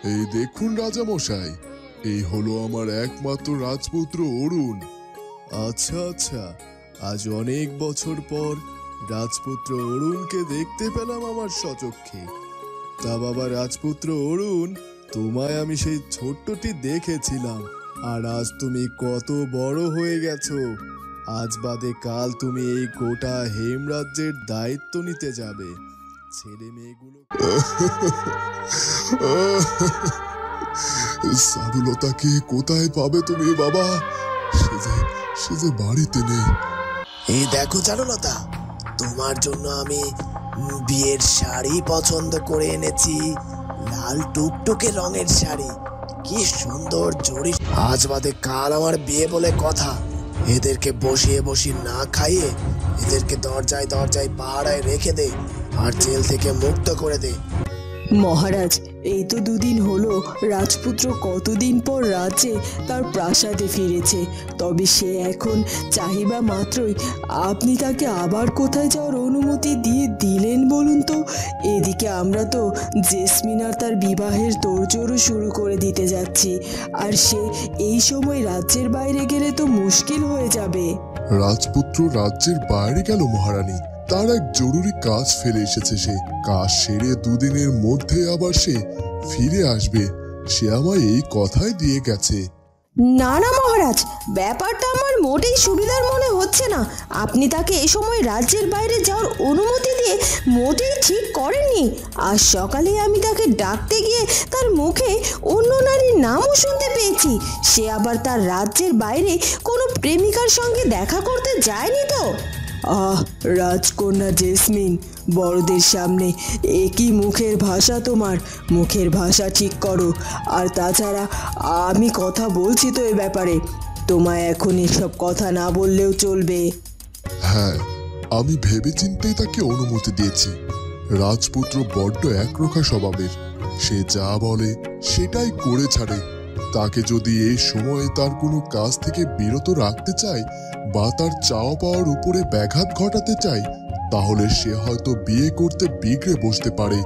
এই দেখুন রাজামশাই, এই হলো আমার একমাত্র রাজপুত্র অরুণ। আচ্ছা আচ্ছা, আজ অনেক বছর পর রাজপুত্র অরুণকে দেখতে পেলাম আমার স্বচক্ষে। তা বাবা রাজপুত্র অরুণ, তোমায় আমি সেই ছোট্টটি দেখেছিলাম, আর আজ তুমি কত বড় হয়ে গেছো। আজ বাদে কাল তুমি এই গোটা হেমরাজ্যের দায়িত্ব নিতে যাবে। ছেলে মেয়েগুলো চারুলতাকে কোথায় পাবে তুমি বাবা? সে যে বাড়িতে নেই। এই দেখো চারুলতা, তোমার জন্য আমি বিয়ের শাড়ি পছন্দ করে এনেছি। লাল টুকটুকে রঙের শাড়ি, কি সুন্দর জড়ি। আজ বাদে কাল আমার বিয়ে বলে কথা। এদেরকে বসিয়ে না খাইয়ে এদেরকে দরজায় দরজায় পাহারায় রেখে দে, আর জেল থেকে মুক্ত করে দে। মহারাজ, এই তো দুদিন হলো রাজপুত্র কতদিন পর রাজ্যে তার প্রাসাদে ফিরেছে, তবে সে এখন চাহিবা মাত্রই আপনি তাকে আবার কোথায় যাওয়ার অনুমতি দিয়ে দিলেন বলুন তো? এদিকে আমরা তো জেসমিন আর তার বিবাহের তোড়জোড়ও শুরু করে দিতে যাচ্ছি, আর সে এই সময় রাজ্যের বাইরে গেলে তো মুশকিল হয়ে যাবে। রাজপুত্র রাজ্যের বাইরে গেল মহারানী? তার এক জরুরি কাজ ফেলে এসেছে। সে কাজ সেরে দুদিনের মধ্যে আবার সে ফিরে আসবে, সে আমায় এই কথাই দিয়ে গেছে। না না মহারাজ, ব্যাপারটা আমার মোটেই সুবিধার মনে হচ্ছে না। আপনি তাকে এই সময় রাজ্যের বাইরে যাওয়ার অনুমতি দিয়ে মোটেই ঠিক করেননি। আজ সকালে আমি তাকে ডাকতে গিয়ে তার মুখে অন্য নারীর নামও শুনতে পেয়েছি। সে আবার তার রাজ্যের বাইরে কোনো প্রেমিকার সঙ্গে দেখা করতে যায়নি তো? আহ, রাজকন্যা জেসমিন, বড়দের সামনে একই মুখের ভাষা তোমার। মুখের ভাষা ঠিক করো। আর তাছাড়া আমি কথা বলছি তো এ ব্যাপারে, তোমায় এখন এসব কথা না বললেও চলবে। হ্যাঁ, আমি ভেবেচিন্তেই তাকে অনুমতি দিয়েছি। রাজপুত্র বড্ড একরোখা স্বভাবের, সে যা বলে সেটাই করে ছাড়ে। তাকে যদি এই সময়ে তার কোনো কাজ থেকে বিরত রাখতে চায় বা তার চাওয়া পাওয়ার উপরে ব্যাঘাত ঘটাতে চায়, তাহলে সে হয়তো বিয়ে করতে বিগড়ে বসতে পারে।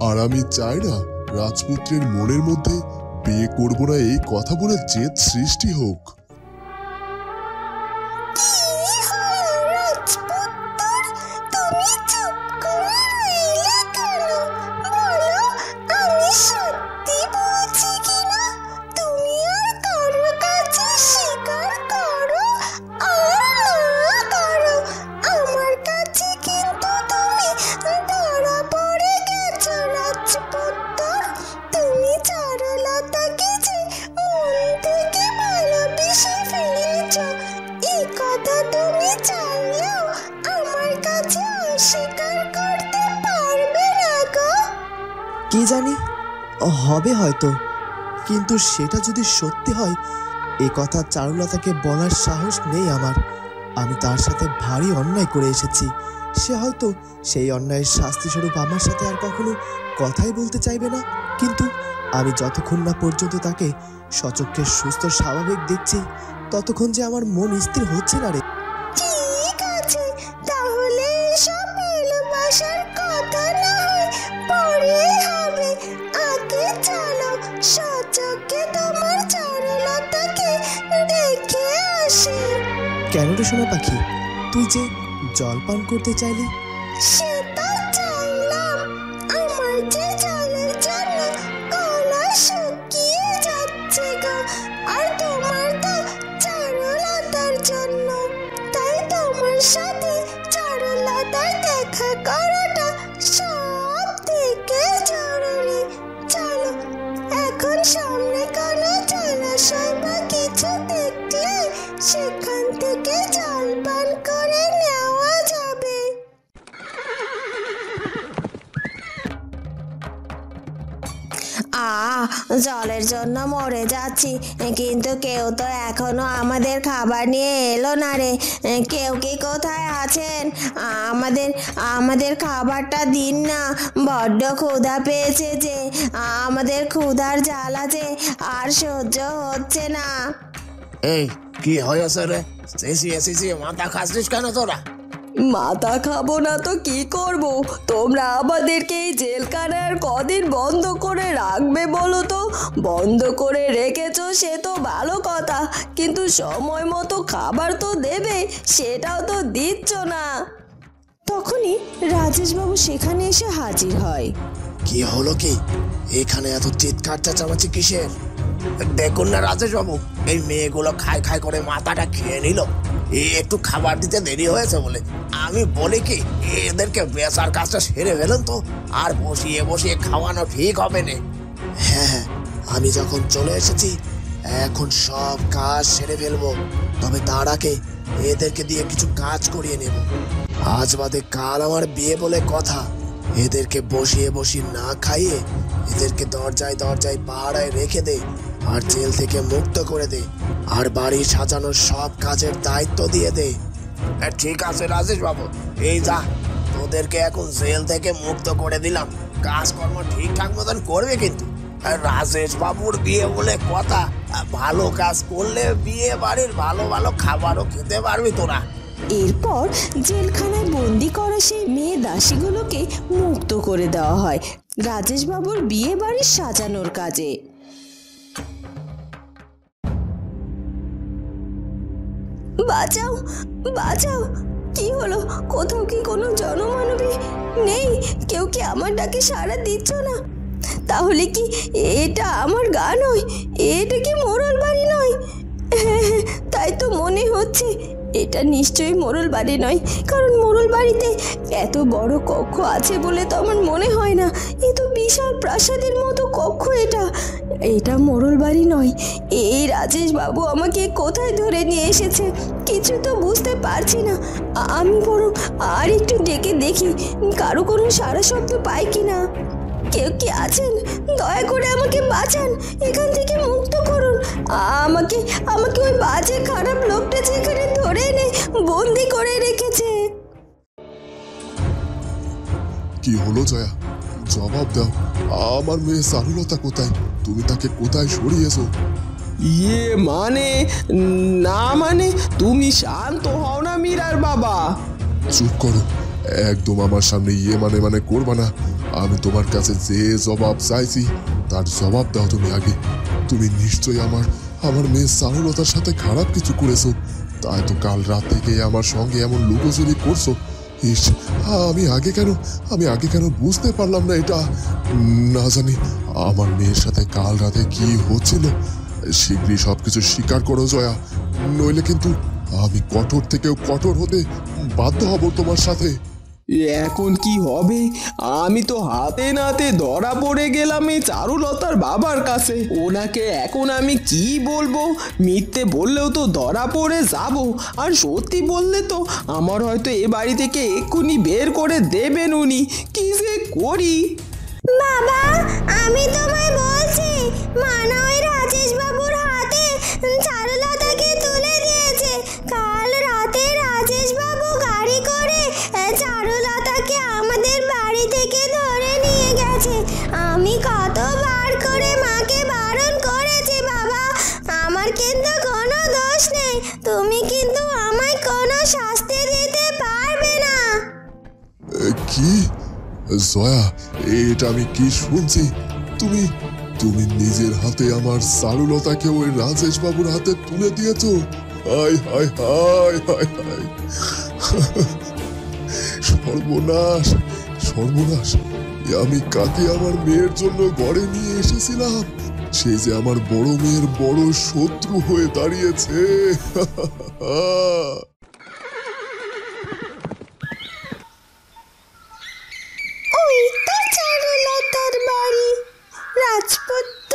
আর আমি চাই না রাজপুত্রের মনের মধ্যে বিয়ে করব না এই কথা বলে জেদ সৃষ্টি হোক। কি জানি, হবে হয়তো, কিন্তু সেটা যদি সত্যি হয়, এ কথা চারুলতাকে বলার সাহস নেই আমার। আমি তার সাথে ভারী অন্যায় করে এসেছি। সে হয়তো সেই অন্যায়ের শাস্তি স্বরূপ আমার সাথে আর কখনো কথাই বলতে চাইবে না। কিন্তু আমি যতক্ষণ না পর্যন্ত তাকে সচক্ষে সুস্থ স্বাভাবিক দেখছি, ততক্ষণ যে আমার মন স্থির হচ্ছে না রে। ঠিক আছে, তাহলে সব ভালোবাসার কথা না হয় পরে হবে। আগে চলো সচক্ষে তোমার চারুলতাকে দেখে আসি। কেন রে সোনা পাখি, তুই যে জল পান করতে চাইলি? সেটা চাইলাম। আমার যে জলের জন্য গলা শুকিয়ে যাচ্ছে গো, আর তোমার তো চারুলতার জন্য। তাই তোমার সাথে চারুলতার দেখা করাটা সব থেকে জরুরি। চলো, এখন সামনে কোনো জলাশয় বা কিছু দেখলে সেখান থেকে জল পান করে নেওয়া যাবে। জলের জন্য মরে যাচ্ছি, কিন্তু কেউ তো এখনো আমাদের খাবার নিয়ে এলো না রে। কেউ কি কোথায় আছেন? আমাদের খাবারটা দিন না, বড্ড ক্ষুধা পেয়েছে যে। আমাদের ক্ষুধার জ্বালা যে আর সহ্য হচ্ছে না। এই কি হয়েছে রে? চেঁচিয়ে চেঁচিয়ে মাথা খাচ্ছিস কেন তোরা? মাথা খাবো না তো কি করব? তোমরা আমাদেরকে এই জেলখানার কদিন বন্ধ করে রাখবে বলো তো? বন্ধ করে রেখেছো সে তো ভালো কথা, কিন্তু সময় মতো খাবার তো দেবে, সেটাও তো দিচ্ছ না। তখনই রাজেশবাবু সেখানে এসে হাজির হয়। কি হলো কি? এখানে এত চিৎকার চেঁচামেচি কিসের? দেখুন না রাজেশ বাবু, এই মেয়েগুলো খাই খাই করে মাথাটা খেয়ে নিল। একটু খাবার দিতে দেরি হয়েছে বলে আমি বলি কি, এদেরকে বেচার কাজটা সেরে ফেলুন তো, আর বসিয়ে বসিয়ে খাওয়ানো ঠিক হবে না। হ্যাঁ, আমি যখন চলে এসেছি এখন সব কাজ সেরে ফেলবো, তবে তার আগে এদেরকে দিয়ে কিছু কাজ করিয়ে নেব। আজ বাদে কাল আমার বিয়ে বলে কথা, এদেরকে বসিয়ে বসিয়ে না খাইয়ে এদেরকে দরজায় দরজায় পাহারায় রেখে দে, আর জেল থেকে মুক্ত করে দে, আর বাড়ি সাজানোর সব কাজের দায়িত্ব দিয়ে দে। ঠিক আছে রাজেশ বাবু, এই যা, তোদেরকে এখন জেল থেকে মুক্ত করে দিলাম, কাজকর্ম ঠিকঠাক মতন করবে কিন্তু। রাজেশ বাবুর বিয়ে বলে কথা, ভালো কাজ করলে বিয়ে বাড়ির ভালো ভালো খাবারও খেতে পারবি তোরা। এরপর জেলখানায় বন্দি করা সেই মেয়ে দাসীগুলোকে মুক্ত করে দেওয়া হয় রাজেশবাবুর বিয়ে বাড়ি সাজানোর কাজে। বাঁচাও, বাঁচাও! কি হলো? কোথাও কি কোনো জনমানবী নেই? কেউ কি আমার ডাকে সাড়া দিচ্ছ না? তাহলে কি এটা আমার গা নয়? এটা কি মোড়ল বাড়ি নয়? হ্যাঁ, তাই তো মনে হচ্ছে। এটা নিশ্চয়ই মোড়ল বাড়ি নয়, কারণ মোড়ল বাড়িতে এত বড় কক্ষ আছে বলে তো আমার মনে হয় না। এ তো বিশাল প্রাসাদের মতো কক্ষ। এটা মোড়ল বাড়ি নয়। এই রাজেশ বাবু আমাকে কোথায় ধরে নিয়ে এসেছে কিছু তো বুঝতে পারছি না। আমি বরং আর একটু ডেকে দেখি কারো কোনো সারা শব্দ পাই কিনা। কেউ কি আছেন? দয়া করে আমাকে বাঁচান, এখান থেকে মুক্ত করুন আমাকে। আমাকে ওই বাজে খারাপ লোকটা যেখানে ধরে এনে বন্দি করে রেখেছে। কি হলো জয়া? জবাব দাও, আমার মেয়ে চারুলতা কোথায়? তুমি তাকে কোথায় সরিয়েছো? মানে তুমি শান্ত হও না মীরার বাবা। চুপ করো, একদম আমার সামনে মানে করবা না। আমি তোমার কাছে যে জবাব চাইছি তার জবাব দাও তুমি আগে। তুমি নিশ্চয়ই আমার মেয়ে চারুলতার সাথে খারাপ কিছু করেছো, তাই তো কাল রাত থেকে আমার সঙ্গে এমন লুকোচুরি করছো। ইস, আমি আগে কেন বুঝতে পারলাম না এটা? না জানি আমার মেয়ের সাথে কাল রাতে কি হচ্ছিল। শীঘ্রই সবকিছু স্বীকার করো জয়া, নইলে কিন্তু আমি কঠোর থেকেও কঠোর হতে বাধ্য হব তোমার সাথে। এখন কি হবে? আমি তো হাতে নাতে ধরা পড়ে গেলাম এই চারুলতার বাবার কাছে। ওনাকে এখন আমি কি বলবো? মিথ্যে বললেও তো ধরা পড়ে যাব, আর সত্যি বললে তো আমার হয়তো এ বাড়ি থেকে এক্ষুনি বের করে দেবেন উনি। কি যে করি? বাবা, আমি তোমায় বলছি, মানা ওই রাজেশ বাবুর হাতে চারুলতাকে তুলে দিয়েছে। কাল রাতে রাজেশ বাবু গাড়ি করে চারুলতাকে আমাদের বাড়ি থেকে ধরে নিয়ে গেছে। আমি কতবার করে মাকে বারণ করেছি বাবা, আমার কিন্তু কোনো দোষ নেই। তুমি কিন্তু আমায় কোনো শাস্তি দিতে পারবে না। কি জয়া, এটা আমি কি শুনছি? তুমি তুমি নিজের হাতে আমার চারুলতাকে ওই রাজেশ বাবুর হাতে তুলে দিয়েছো? হায় হায় হায় হায় হায়! সর্বনাশ, সর্বনাশ! আমি কাকে আমার মেয়ের জন্য ঘরে নিয়ে এসেছিলাম, সে যে আমার বড় মেয়ের বড় শত্রু হয়ে দাঁড়িয়েছে। ওই তো চারুলতার বাড়ি। রাজপুত্র,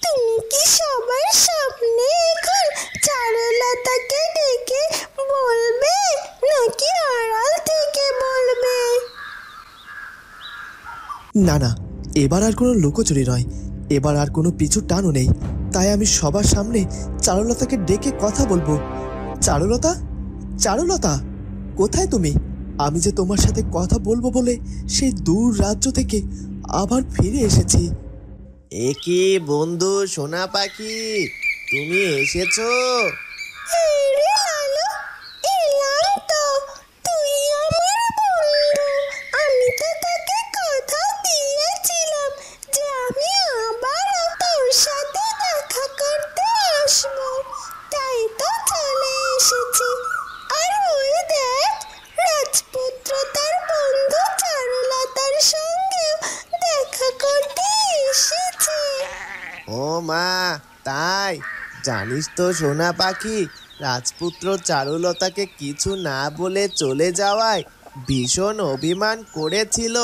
তুমি কি সবার সামনে এখন চারুলতাকে ডেকে বলবে নাকি আড়াল থেকে বলবে? না না, এবার আর কোনো লুকোচুরি নয়, এবার আর কোনো পিছু টানও নেই। তাই আমি সবার সামনে চারুলতাকে ডেকে কথা বলবো। চারুলতা, চারুলতা, কোথায় তুমি? আমি যে তোমার সাথে কথা বলবো বলে সেই দূর রাজ্য থেকে আবার ফিরে এসেছি। এ কি বন্ধু সোনা পাখি, তুমি এসেছো? এই রে লালু, এলাম তো। তুই ও মা, তাই? জানিস তো সোনা পাখি, রাজপুত্র চারুলতাকে কিছু না বলে চলে যাওয়ায় ভীষণ অভিমান করেছিল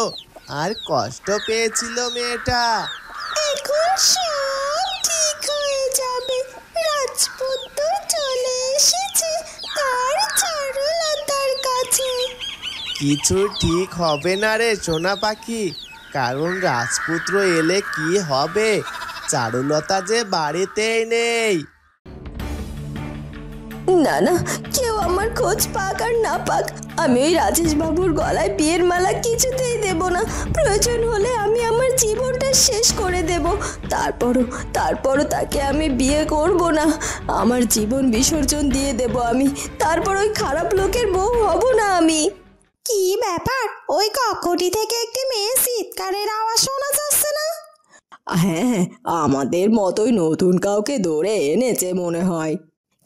আর কষ্ট পেয়েছিল মেয়েটা। এখন সব ঠিক হয়ে যাবে। রাজপুত্র চলে এসেছে তার চারুলতার কাছে। কিছু ঠিক হবে না রে সোনা পাখি, কারণ রাজপুত্র এলে কি হবে? চারুলতা যে বাড়িতেই নেই। না না, কেউ আমার খোঁজ পাক আর না পাক, আমি ওই রাজেশ বাবুর গলায় বিয়ের মালা কিছুতেই দেব না। প্রয়োজন হলে আমি আমার জীবনটা শেষ করে দেব, তারপরও তাকে আমি বিয়ে করব না। আমার জীবন বিসর্জন দিয়ে দেব আমি, তারপর ওই খারাপ লোকের বউ হব না আমি। কি ব্যাপার, ওই কক্ষটি থেকে একটি মেয়ের চিৎকারের আওয়াজ শোনা যাচ্ছে না? হ্যাঁ, আমাদের মতোই নতুন কাউকে ধরে এনেছে মনে হয়।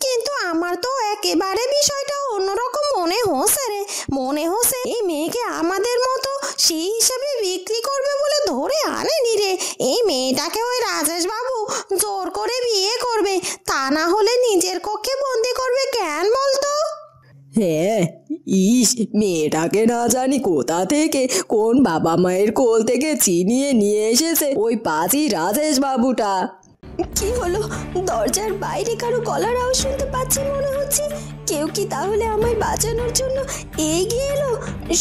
কিন্তু আমার তো একেবারে বিষয়টা অন্যরকম মনে হচ্ছে রে। মনে হচ্ছে এই মেয়েকে আমাদের মতো সেই হিসাবে বিক্রি করবে বলে ধরে আনেনি রে। এই মেয়েটাকে ওই রাজেশ বাবু জোর করে বিয়ে করবে, তা না হলে নিজের কক্ষে বন্দি করবে। কেন বলতো? হ্যাঁ, মেয়েটাকে না জানি কোথা থেকে, কোন বাবা মায়ের কোল থেকে চিনিয়ে নিয়ে এসেছে ওই পাজি রাজেশ বাবুটা। কি হলো? দরজার বাইরে কারো গলার আওয়াজ শুনতে পাচ্ছি মনে হচ্ছে। কেউ কি তাহলে আমায় বাঁচানোর জন্য এগিয়ে এলো?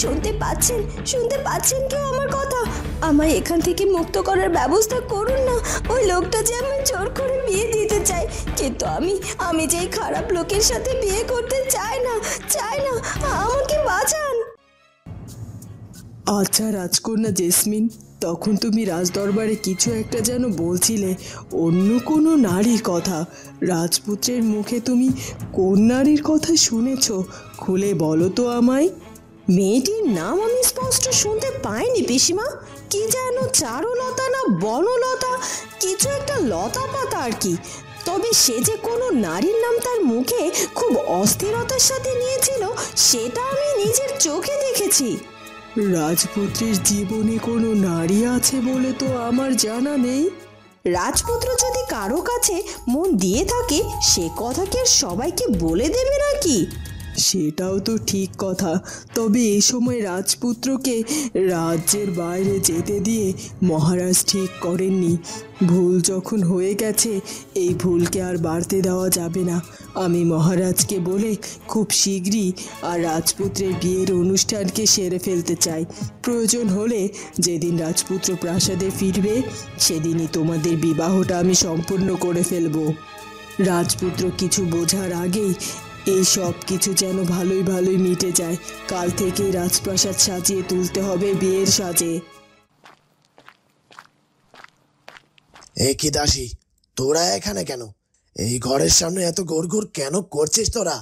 শুনতে পাচ্ছেন কেউ আমার কথা? আমায় এখান থেকে মুক্ত করার ব্যবস্থা করুন না। ওই লোকটা যে আমায় জোর করে বিয়ে দিতে চায়, কিন্তু আমি যে খারাপ লোকের সাথে বিয়ে করতে চাই না। আমাকে বাঁচান। আচ্ছা রাজকন্যা জেসমিন, তখন তুমি রাজদরবারে কিছু একটা যেন বলছিলে, অন্য কোনো নারীর কথা। রাজপুত্রের মুখে তুমি কোন নারীর কথা শুনেছ? খুলে বলো তো আমায়। মেয়েটির নাম আমি স্পষ্ট শুনতে পাইনি পিসিমা। কি যেন চারুলতা না বনলতা, কিছু একটা লতা পাতা আর কি। তবে সে যে কোনো নারীর নাম তার মুখে খুব অস্থিরতার সাথে নিয়েছিল, সেটা আমি নিজের চোখে দেখেছি। রাজপুত্রের জীবনে কোনো নারী আছে বলে তো আমার জানা নেই। রাজপুত্র যদি কারো কাছে মন দিয়ে থাকে, সে কথা কি আর সবাইকে বলে দেবে নাকি? সেটাও তো ঠিক কথা, তবে এ সময় রাজপুত্রকে রাজ্যের বাইরে যেতে দিয়ে মহারাজ ঠিক করেননি। ভুল যখন হয়ে গেছে, এই ভুলকে আর বাড়তে দেওয়া যাবে না। আমি মহারাজকে বলে খুব শীঘ্রই আর রাজপুত্রের বিয়ের অনুষ্ঠানকে সেরে ফেলতে চাই। প্রয়োজন হলে যেদিন রাজপুত্র প্রাসাদে ফিরবে, সেদিনই তোমাদের বিবাহটা আমি সম্পূর্ণ করে ফেলব। রাজপুত্র কিছু বোঝার আগেই এই সব কিছু যেন ভালোই মিটে যায়। কাল থেকে রাজপ্রাসাদ সাজিয়ে তুলতে হবে বিয়ের সাজে। এ কি দাসী, তোরা এখানে কেন? এই ঘরের সামনে এত ঘুরঘুর কেন করছিস তোরা?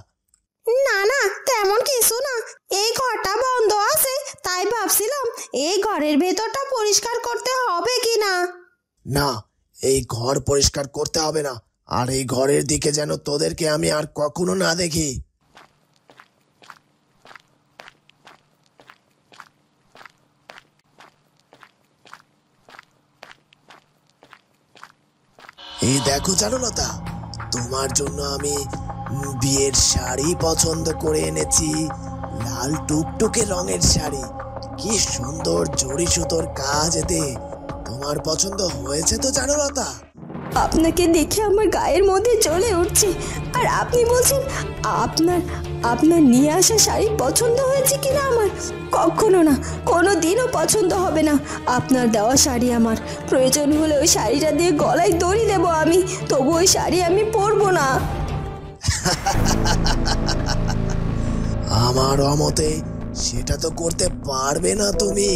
না, তেমন কিছু না। এই ঘরটা বন্ধ আছে, তাই ভাবছিলাম এই ঘরের ভেতরটা পরিষ্কার করতে হবে কি না। না, এই ঘর পরিষ্কার করতে হবে না, আর এই ঘরের দিকে যেন তোদেরকে আমি আর কখনো না দেখি। এই দেখো চারুলতা, তোমার জন্য আমি বিয়ের শাড়ি পছন্দ করে এনেছি। লাল টুকটুকে রঙের শাড়ি, কি সুন্দর জড়ি সুতোর কাজ এতে। তোমার পছন্দ হয়েছে তো চারুলতা? আপনাকে দেখে আমার গায়ের মধ্যে জ্বলে উঠছে। আর আপনি বলছেন আপনার নিয়ে আসা শাড়ি পছন্দ হয়েছে কিনা আমার? কখনো না, কোনো দিনও পছন্দ হবে না। আপনার দেওয়া শাড়ি আমার, প্রয়োজন হলে ওই শাড়িটা দিয়ে গলায় দড়ি দেবো আমি, তবু ওই শাড়ি আমি পরবো না। আমার অমতে সেটা তো করতে পারবে না তুমি।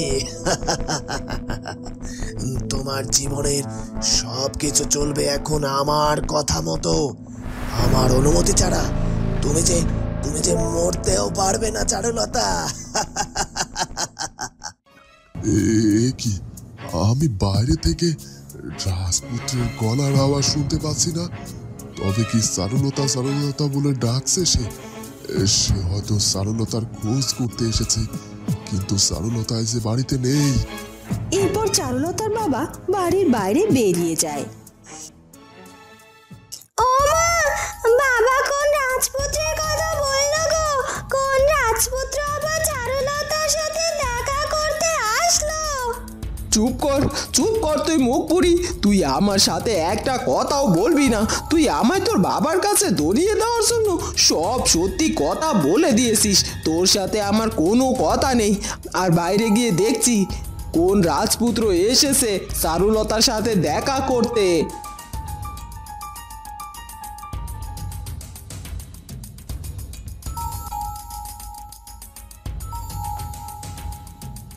তোমার জীবনের সব কিছু চলবে এখন আমার কথা মতো, আমার অনুমতি ছাড়া। তুমি যে মরতেও পারবে না চারুলতা। কি আমি বাইরে থেকে রাজপুত্রের গলার আওয়াজ শুনতে পাচ্ছি না? তবে কি চারুলতা বলে ডাকছে সে? সে হয়তো চারুলতার খোঁজ করতে এসেছে, কিন্তু চারুলতা যে বাড়িতে নেই। এরপর চারুলতার বাবা বাড়ির বাইরে বেরিয়ে যায়। রাজপুত্রের কথা বললো গো? কোন রাজপুত্র আবার চারুলতার সাথে দেখা করতে আসলো? চুপ কর, চুপ কর তুই মুখ পুরি। তুই আমার সাথে একটা কথাও বলবি না। তুই আমায় তোর বাবার কাছে ধরিয়ে দেওয়ার জন্য সব সত্যি কথা বলে দিয়েছিস। তোর সাথে আমার কোনো কথা নেই। আর বাইরে গিয়ে দেখছি কোন রাজপুত্র এসেছে চারুলতার সাথে দেখা করতে।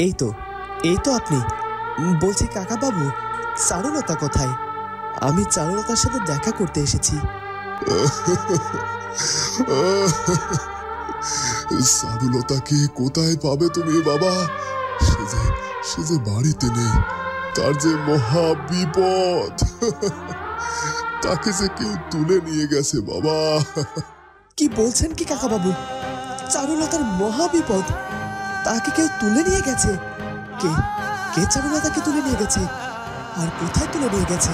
এই তো, এই তো আপনি। বলছি কাকা বাবু, চারুলতা কোথায়? আমি চারুলতার সাথে দেখা করতে এসেছি। চারুলতাকে কোথায় পাবে তুমি বাবা? সে যে বাড়িতে নেই। তার যে মহা বিপদ। তাকে যে কেউ তুলে নিয়ে গেছে বাবা। কি বলছেন কি কাকা বাবু? চারুলতার মহা বিপদ? তাকে কেউ তুলে নিয়ে গেছে? কে কে চারুলতাকে তুলে নিয়ে গেছে? আর কোথায় তুলে নিয়ে গেছে?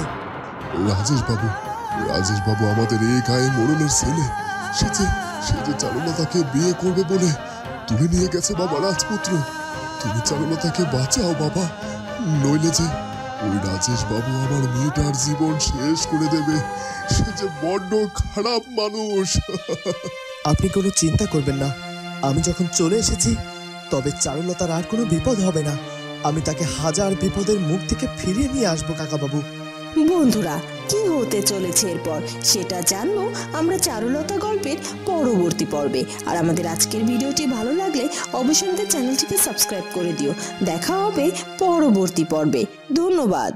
রাজেশ বাবু আমাদের এই গায়ে মোড়লের ছেলে। সে যে চারুলতাকে বিয়ে করবে বলে তুলে নিয়ে গেছে বাবা রাজপুত্র। তুমি চারুলতাকে বাঁচাও বাবা, নইলে যে ওই রাজেশ বাবু আমার মেয়েটার জীবন শেষ করে দেবে। সে যে বড্ড খারাপ মানুষ। আপনি কোনো চিন্তা করবেন না। আমি যখন চলে এসেছি তবে চারুলতার আর কোনো বিপদ হবে না। আমি তাকে হাজার বিপদের মুখ থেকে ফিরিয়ে নিয়ে আসবো কাকা বাবু। বন্ধুরা, কি হতে চলেছে এরপর সেটা জানবো আমরা চারুলতা গল্পের পরবর্তী পর্বে। আর আমাদের আজকের ভিডিওটি ভালো লাগলে অবশ্যই আমাদের চ্যানেলটিকে সাবস্ক্রাইব করে দিও। দেখা হবে পরবর্তী পর্বে। ধন্যবাদ।